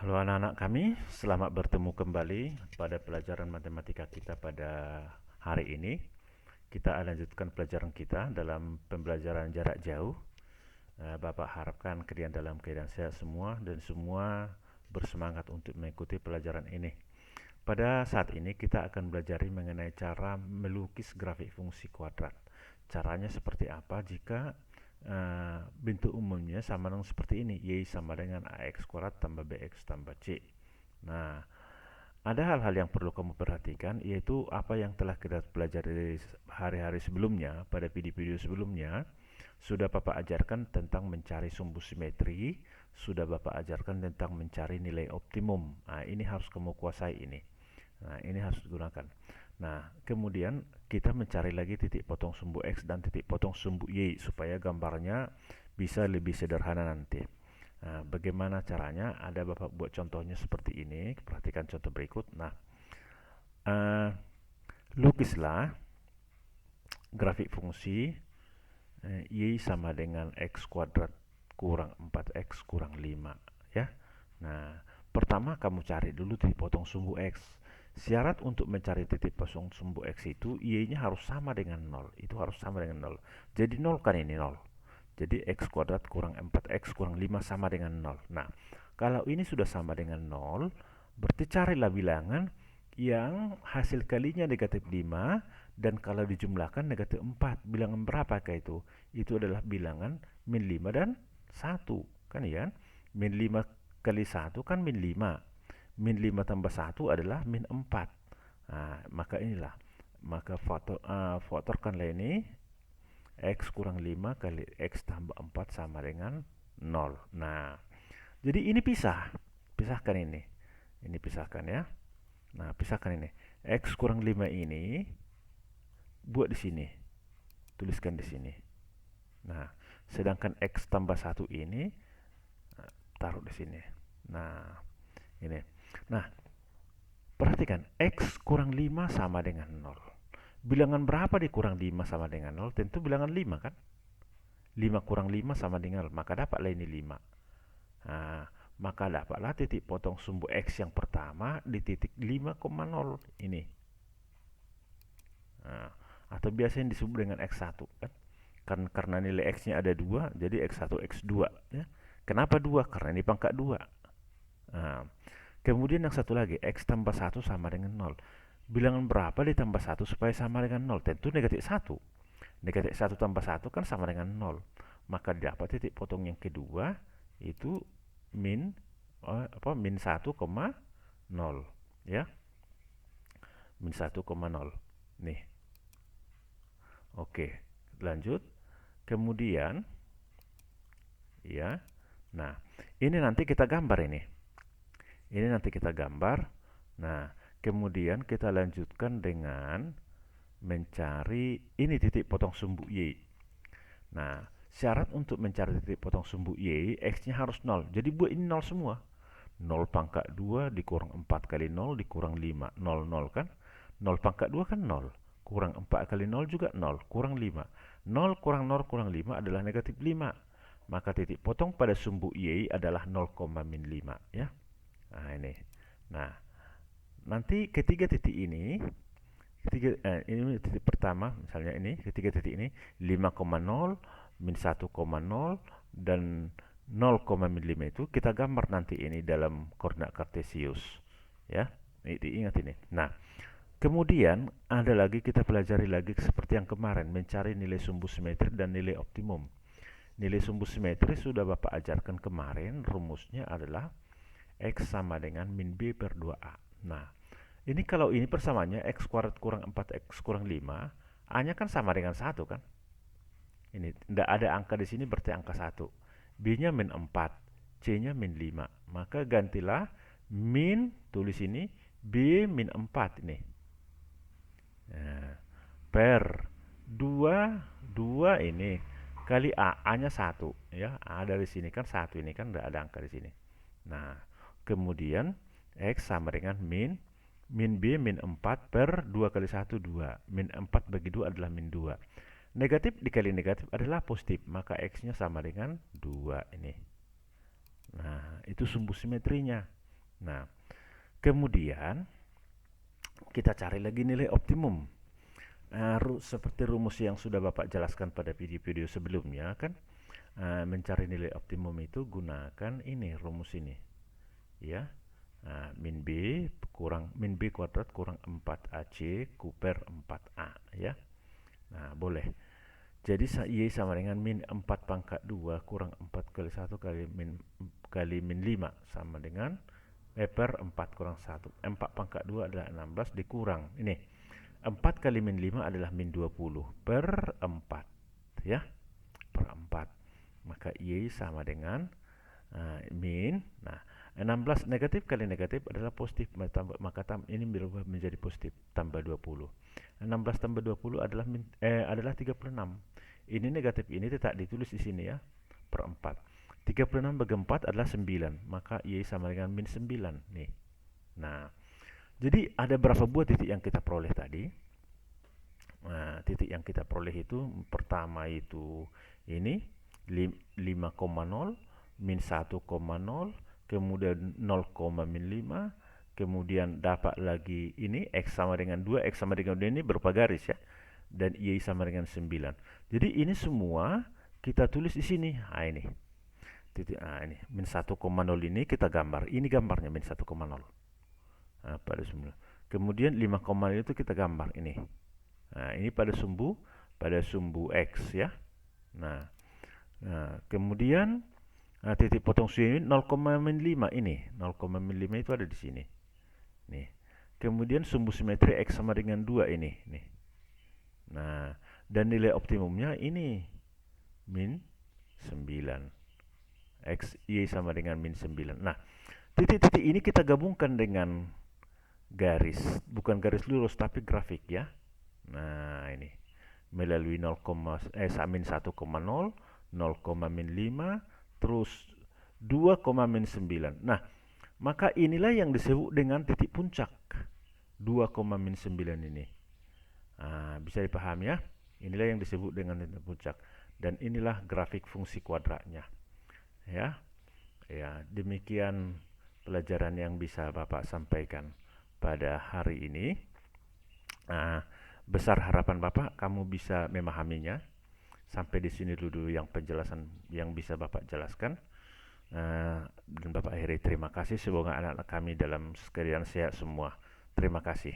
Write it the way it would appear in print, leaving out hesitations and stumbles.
Halo anak-anak kami, selamat bertemu kembali pada pelajaran matematika kita pada hari ini. Kita akan lanjutkan pelajaran kita dalam pembelajaran jarak jauh. Bapak harapkan kalian dalam keadaan sehat semua dan semua bersemangat untuk mengikuti pelajaran ini. Pada saat ini kita akan belajar mengenai cara melukis grafik fungsi kuadrat. Caranya seperti apa jika bentuk umumnya sama dengan seperti ini, y sama dengan ax kuadrat tambah bx tambah c. Nah, ada hal-hal yang perlu kamu perhatikan, yaitu apa yang telah kita pelajari hari-hari sebelumnya. Pada video-video sebelumnya sudah Bapak ajarkan tentang mencari sumbu simetri, sudah Bapak ajarkan tentang mencari nilai optimum. Nah, ini harus kamu kuasai ini. Nah, ini harus digunakan. Nah, kemudian kita mencari lagi titik potong sumbu X dan titik potong sumbu Y supaya gambarnya bisa lebih sederhana nanti. Nah, bagaimana caranya? Ada Bapak buat contohnya seperti ini. Perhatikan contoh berikut. Nah, uh, lukislah grafik fungsi Y sama dengan X kuadrat kurang 4X kurang 5. Ya. Nah, pertama kamu cari dulu titik potong sumbu X. Syarat untuk mencari titik potong sumbu X itu Y-nya harus sama dengan 0. Itu harus sama dengan 0. Jadi 0 kan ini 0. Jadi X kuadrat kurang 4X kurang 5 sama dengan 0. Nah, kalau ini sudah sama dengan 0, berarti carilah bilangan yang hasil kalinya negatif 5 dan kalau dijumlahkan negatif 4. Bilangan berapakah itu? Itu adalah bilangan min 5 dan 1. Kan ya? Min 5 kali 1 kan min 5. Min 5 tambah 1 adalah min 4. Nah, maka inilah. Maka faktorkanlah ini. X kurang 5 kali X tambah 4 sama dengan 0. Nah, jadi ini pisah. Pisahkan ini. Ini pisahkan ya. Nah, pisahkan ini. X kurang 5 ini buat di sini. Tuliskan di sini. Nah, sedangkan X tambah 1 ini taruh di sini. Nah, ini. Nah, perhatikan, X kurang 5 sama dengan 0. Bilangan berapa dikurang 5 sama dengan 0? Tentu bilangan 5 kan? 5 kurang 5 sama dengan 0, maka dapatlah ini 5. Nah, maka dapatlah titik potong sumbu X yang pertama di titik 5,0 ini. Nah, atau biasanya disebut dengan X1 kan? Karena nilai X-nya ada 2, jadi X1, X2 ya. Kenapa 2? Karena ini pangkat 2. Nah, kemudian yang satu lagi, X tambah 1 sama dengan 0. Bilangan berapa ditambah 1 supaya sama dengan 0? Tentu negatif 1. Negatif 1 tambah 1 kan sama dengan 0. Maka dapat titik potong yang kedua itu min min 1,0 ya. Min 1,0. Nih. Oke, lanjut. Kemudian ya. Nah, ini nanti kita gambar ini. Ini nanti kita gambar. Nah, kemudian kita lanjutkan dengan mencari ini titik potong sumbu Y. Nah, syarat untuk mencari titik potong sumbu Y, X-nya harus 0. Jadi buat ini 0 semua. 0 pangkat 2 dikurang 4 kali 0 dikurang 5. 0, 0 kan? 0 pangkat 2 kan 0. Kurang 4 kali 0 juga 0. Kurang 5. 0 kurang 0 kurang 5 adalah negatif 5. Maka titik potong pada sumbu Y adalah 0,-5 ya. Nah, ini. Nah, nanti ketiga titik ini ini titik pertama misalnya ini ketiga titik ini 5,0 min 1,0 dan 0,5 itu kita gambar nanti ini dalam koordinat kartesius ya. Ini diingat ini. Nah, kemudian ada lagi kita pelajari lagi seperti yang kemarin mencari nilai sumbu simetri dan nilai optimum. Nilai sumbu simetri sudah Bapak ajarkan kemarin, rumusnya adalah X sama dengan min B per 2A. Nah, ini kalau ini persamaannya X kuadrat kurang 4X kurang 5, A-nya kan sama dengan 1 kan? Ini tidak ada angka di sini berarti angka 1. B-nya min 4, C-nya min 5. Maka gantilah min, tulis ini, B min 4 ini. Nah, per 2 ini kali A, A-nya 1 ya. A dari sini kan 1 ini kan tidak ada angka di sini. Nah, kemudian X sama dengan min B min 4 per 2 kali 1 2. Min 4 bagi 2 adalah min 2. Negatif dikali negatif adalah positif, maka X-nya sama dengan 2 ini. Nah, itu sumbu simetrinya. Nah, kemudian kita cari lagi nilai optimum. Seperti rumus yang sudah Bapak jelaskan pada video-video sebelumnya kan, mencari nilai optimum itu gunakan ini, rumus ini, ya. Min B kuadrat kurang 4AC ku per 4A, ya. Nah, boleh. Jadi Y sama dengan min 4 pangkat 2 kurang 4 kali 1 kali min 5 sama dengan per 4 kurang 1. 4 pangkat 2 adalah 16 dikurang. Ini 4 kali min 5 adalah min 20 per 4, ya. Per 4. Maka Y sama dengan min. Nah, 16 negatif kali negatif adalah positif, maka ini berubah menjadi positif, tambah 20. 16 tambah 20 adalah 36. Ini negatif ini tidak ditulis di sini ya, per 4. 36 bagi 4 adalah 9, maka Y sama dengan min 9 nih. Nah, jadi ada berapa buah titik yang kita peroleh tadi? Nah, titik yang kita peroleh itu pertama itu ini 5,0, min 1,0, kemudian 0, min 5, kemudian dapat lagi ini X sama dengan 2, X sama dengan 2 ini berupa garis ya, dan Y sama dengan 9. Jadi ini semua kita tulis di sini. Nah ini titik, ini min 1,0 ini kita gambar, ini gambarnya min 1,0 pada sumbu. Kemudian 5, itu kita gambar ini. Nah, ini pada sumbu X ya. Nah, kemudian titik potong sini 0,5 ini. 0,5 itu ada di sini. Nih. Kemudian sumbu simetri X sama dengan 2 ini. Nih. Nah, dan nilai optimumnya ini min 9. X, Y sama dengan min 9. Nah, titik-titik ini kita gabungkan dengan garis, bukan garis lurus tapi grafik ya. Nah, ini melalui 0, min 1,0, 0, min 5, terus 2, min 9. Nah, maka inilah yang disebut dengan titik puncak. 2, min 9 ini. Bisa dipahami ya? Inilah yang disebut dengan titik puncak. Dan inilah grafik fungsi kuadratnya. Ya. Ya, demikian pelajaran yang bisa Bapak sampaikan pada hari ini. Besar harapan Bapak kamu bisa memahaminya. Sampai di sini dulu yang penjelasan yang bisa Bapak jelaskan. Dan Bapak akhiri terima kasih. Semoga anak-anak kami dalam sekalian sehat semua. Terima kasih.